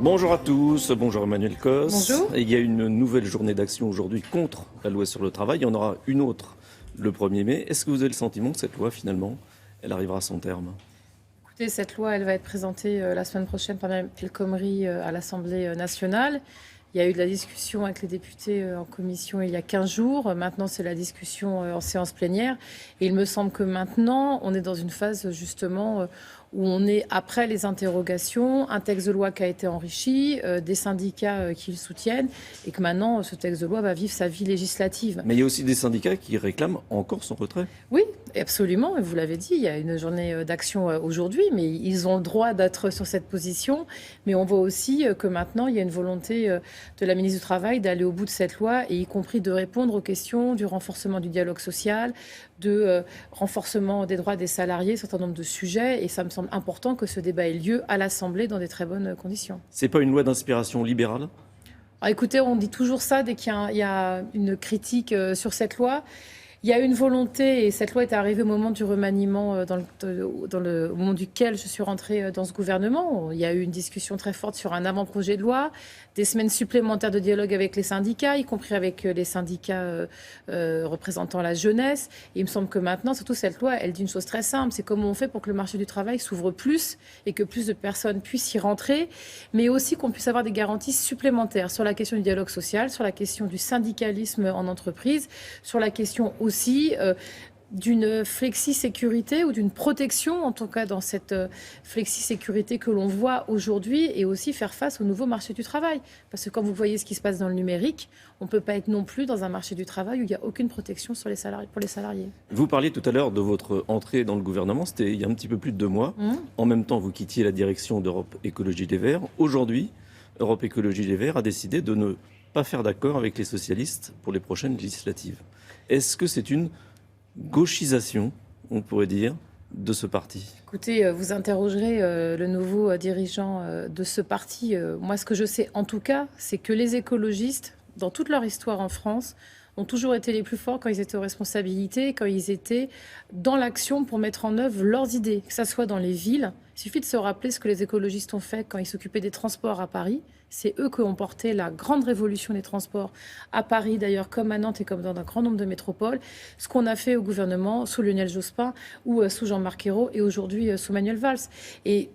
Bonjour à tous, bonjour Emmanuel Cos. Bonjour. Il y a une nouvelle journée d'action aujourd'hui contre la loi sur le travail. Il y en aura une autre le 1er mai. Est-ce que vous avez le sentiment que cette loi, finalement, elle arrivera à son terme ? Écoutez, cette loi, elle va être présentée la semaine prochaine par Mme El Khomri à l'Assemblée nationale. Il y a eu de la discussion avec les députés en commission il y a 15 jours. Maintenant, c'est la discussion en séance plénière. Et il me semble que maintenant, on est dans une phase justement où on est après les interrogations, un texte de loi qui a été enrichi, des syndicats qui le soutiennent, et que maintenant, ce texte de loi va vivre sa vie législative. Mais il y a aussi des syndicats qui réclament encore son retrait. Oui, absolument. Et vous l'avez dit, il y a une journée d'action aujourd'hui, mais ils ont le droit d'être sur cette position. Mais on voit aussi que maintenant, il y a une volonté de la ministre du Travail d'aller au bout de cette loi, et y compris de répondre aux questions du renforcement du dialogue social, de renforcement des droits des salariés, un certain nombre de sujets. Et ça me semble important que ce débat ait lieu à l'Assemblée dans des très bonnes conditions. C'est pas une loi d'inspiration libérale ? Alors écoutez, on dit toujours ça dès qu'il y a une critique sur cette loi. Il y a une volonté, et cette loi est arrivée au moment du remaniement, au moment duquel je suis rentrée dans ce gouvernement. Il y a eu une discussion très forte sur un avant-projet de loi, des semaines supplémentaires de dialogue avec les syndicats, y compris avec les syndicats représentant la jeunesse. Et il me semble que maintenant, surtout cette loi, elle dit une chose très simple, c'est comment on fait pour que le marché du travail s'ouvre plus et que plus de personnes puissent y rentrer, mais aussi qu'on puisse avoir des garanties supplémentaires sur la question du dialogue social, sur la question du syndicalisme en entreprise, sur la question aussi d'une flexi-sécurité ou d'une protection, en tout cas dans cette flexi-sécurité que l'on voit aujourd'hui, et aussi faire face au nouveau marché du travail. Parce que quand vous voyez ce qui se passe dans le numérique, on ne peut pas être non plus dans un marché du travail où il n'y a aucune protection sur pour les salariés. Vous parliez tout à l'heure de votre entrée dans le gouvernement, c'était il y a un petit peu plus de 2 mois. En même temps, vous quittiez la direction d'Europe Écologie Les Verts. Aujourd'hui, Europe Écologie Les Verts a décidé de ne pas faire d'accord avec les socialistes pour les prochaines législatives. Est-ce que c'est une gauchisation, on pourrait dire, de ce parti ? Écoutez, vous interrogerez le nouveau dirigeant de ce parti. Moi, ce que je sais en tout cas, c'est que les écologistes, dans toute leur histoire en France, ont toujours été les plus forts quand ils étaient aux responsabilités, quand ils étaient dans l'action pour mettre en œuvre leurs idées, que ce soit dans les villes. Il suffit de se rappeler ce que les écologistes ont fait quand ils s'occupaient des transports à Paris. C'est eux qui ont porté la grande révolution des transports à Paris, d'ailleurs, comme à Nantes et comme dans un grand nombre de métropoles. Ce qu'on a fait au gouvernement sous Lionel Jospin ou sous Jean-Marc Ayrault et aujourd'hui sous Manuel Valls. Et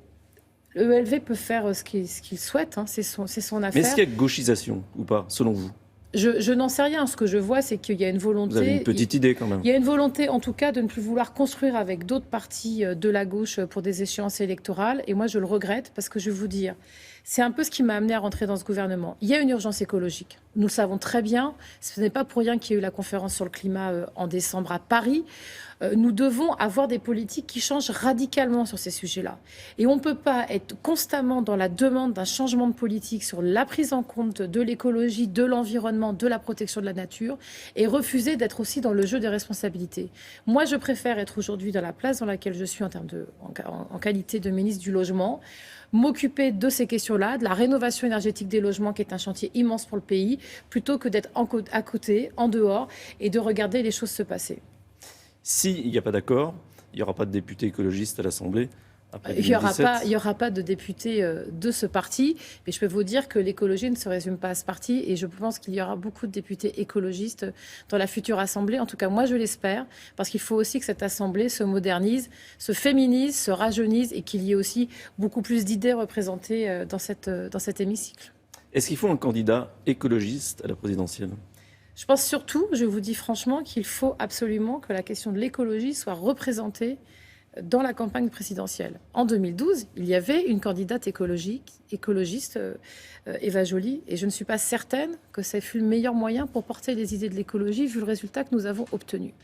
l'ELV peut faire ce qu'il souhaite, hein, c'est son affaire. Mais est-ce qu'il y a gauchisation ou pas, selon vous ? Je n'en sais rien. Ce que je vois, c'est qu'il y a une volonté... Vous avez une petite idée quand même. Il y a une volonté, en tout cas, de ne plus vouloir construire avec d'autres partis de la gauche pour des échéances électorales. Et moi, je le regrette parce que je vais vous dire, c'est un peu ce qui m'a amené à rentrer dans ce gouvernement. Il y a une urgence écologique. Nous le savons très bien. Ce n'est pas pour rien qu'il y a eu la conférence sur le climat en décembre à Paris. Nous devons avoir des politiques qui changent radicalement sur ces sujets-là. Et on ne peut pas être constamment dans la demande d'un changement de politique sur la prise en compte de l'écologie, de l'environnement, de la protection de la nature, et refuser d'être aussi dans le jeu des responsabilités. Moi, je préfère être aujourd'hui dans la place dans laquelle je suis en qualité de ministre du Logement, m'occuper de ces questions-là, de la rénovation énergétique des logements, qui est un chantier immense pour le pays, plutôt que d'être à côté, en dehors, et de regarder les choses se passer. S'il n'y a pas d'accord, il n'y aura pas de députés écologistes à l'Assemblée après 2017. Il n'y aura pas de députés de ce parti, mais je peux vous dire que l'écologie ne se résume pas à ce parti, et je pense qu'il y aura beaucoup de députés écologistes dans la future Assemblée. En tout cas, moi, je l'espère, parce qu'il faut aussi que cette Assemblée se modernise, se féminise, se rajeunisse, et qu'il y ait aussi beaucoup plus d'idées représentées dans cet hémicycle. Est-ce qu'il faut un candidat écologiste à la présidentielle ? Je pense surtout, je vous dis franchement, qu'il faut absolument que la question de l'écologie soit représentée dans la campagne présidentielle. En 2012, il y avait une candidate écologiste, Eva Joly, et je ne suis pas certaine que ça fut le meilleur moyen pour porter les idées de l'écologie, vu le résultat que nous avons obtenu.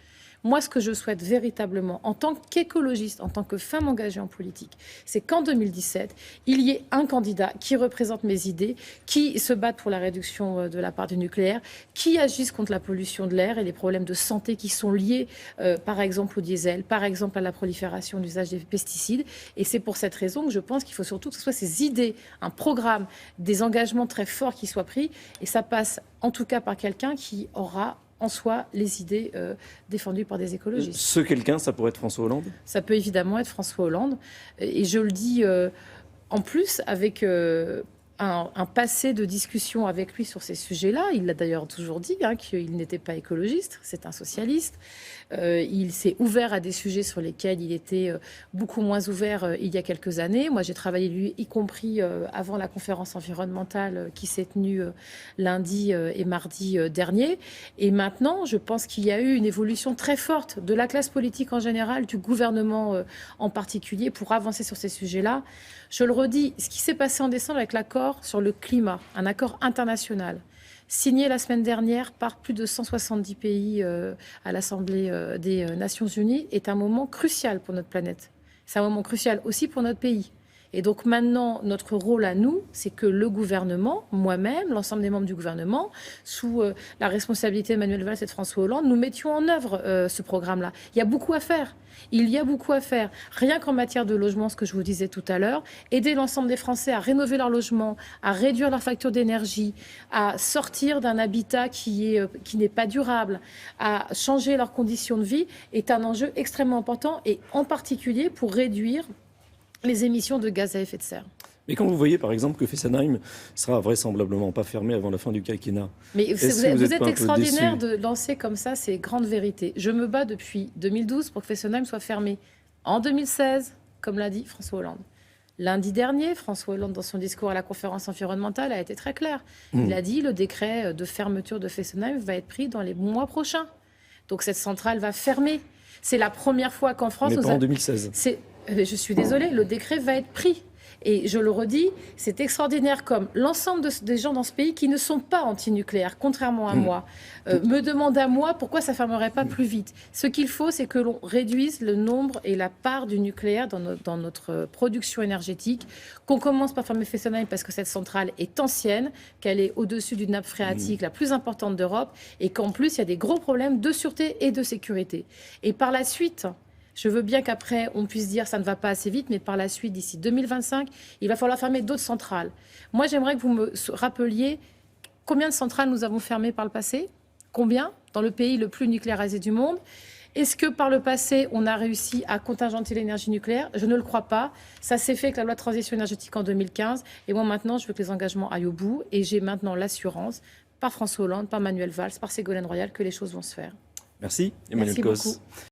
Moi, ce que je souhaite véritablement, en tant qu'écologiste, en tant que femme engagée en politique, c'est qu'en 2017, il y ait un candidat qui représente mes idées, qui se batte pour la réduction de la part du nucléaire, qui agisse contre la pollution de l'air et les problèmes de santé qui sont liés, par exemple, au diesel, par exemple, à la prolifération d'usage des pesticides. Et c'est pour cette raison que je pense qu'il faut surtout que ce soit ces idées, un programme, des engagements très forts qui soient pris. Et ça passe en tout cas par quelqu'un qui aura en soi les idées défendues par des écologistes. Ce quelqu'un, ça pourrait être François Hollande ? Ça peut évidemment être François Hollande. Et je le dis en plus avec un passé de discussion avec lui sur ces sujets-là. Il l'a d'ailleurs toujours dit qu'il n'était pas écologiste, c'est un socialiste. Il s'est ouvert à des sujets sur lesquels il était beaucoup moins ouvert il y a quelques années. Moi, j'ai travaillé, lui, y compris avant la conférence environnementale qui s'est tenue lundi et mardi dernier. Et maintenant, je pense qu'il y a eu une évolution très forte de la classe politique en général, du gouvernement en particulier, pour avancer sur ces sujets-là. Je le redis, ce qui s'est passé en décembre avec l'accord sur le climat, un accord international, signé la semaine dernière par plus de 170 pays à l'Assemblée des Nations Unies, est un moment crucial pour notre planète. C'est un moment crucial aussi pour notre pays. Et donc maintenant, notre rôle à nous, c'est que le gouvernement, moi-même, l'ensemble des membres du gouvernement, sous la responsabilité de Manuel Valls et de François Hollande, nous mettions en œuvre ce programme-là. Il y a beaucoup à faire. Il y a beaucoup à faire. Rien qu'en matière de logement, ce que je vous disais tout à l'heure, aider l'ensemble des Français à rénover leur logement, à réduire leur facture d'énergie, à sortir d'un habitat qui n'est pas durable, à changer leurs conditions de vie, est un enjeu extrêmement important, et en particulier pour réduire les émissions de gaz à effet de serre. Mais quand vous voyez, par exemple, que Fessenheim sera vraisemblablement pas fermé avant la fin du quinquennat... Mais vous êtes extraordinaire de lancer comme ça ces grandes vérités. Je me bats depuis 2012 pour que Fessenheim soit fermé en 2016, comme l'a dit François Hollande. Lundi dernier, François Hollande, dans son discours à la conférence environnementale, a été très clair. Il a dit le décret de fermeture de Fessenheim va être pris dans les mois prochains. Donc cette centrale va fermer. C'est la première fois qu'en France... Mais pas en 2016. Je suis désolée, le décret va être pris. Et je le redis, c'est extraordinaire comme l'ensemble des gens dans ce pays qui ne sont pas anti-nucléaires, contrairement à moi, me demandent à moi pourquoi ça ne fermerait pas plus vite. Ce qu'il faut, c'est que l'on réduise le nombre et la part du nucléaire dans notre production énergétique, qu'on commence par fermer Fessenheim parce que cette centrale est ancienne, qu'elle est au-dessus d'une nappe phréatique la plus importante d'Europe et qu'en plus, il y a des gros problèmes de sûreté et de sécurité. Et par la suite... Je veux bien qu'après, on puisse dire ça ne va pas assez vite, mais par la suite, d'ici 2025, il va falloir fermer d'autres centrales. Moi, j'aimerais que vous me rappeliez combien de centrales nous avons fermées par le passé, combien, dans le pays le plus nucléarisé du monde. Est-ce que par le passé, on a réussi à contingenter l'énergie nucléaire? Je ne le crois pas. Ça s'est fait avec la loi de transition énergétique en 2015. Et moi, maintenant, je veux que les engagements aillent au bout. Et j'ai maintenant l'assurance, par François Hollande, par Manuel Valls, par Ségolène Royal, que les choses vont se faire. Merci, Emmanuel Causse. Merci beaucoup.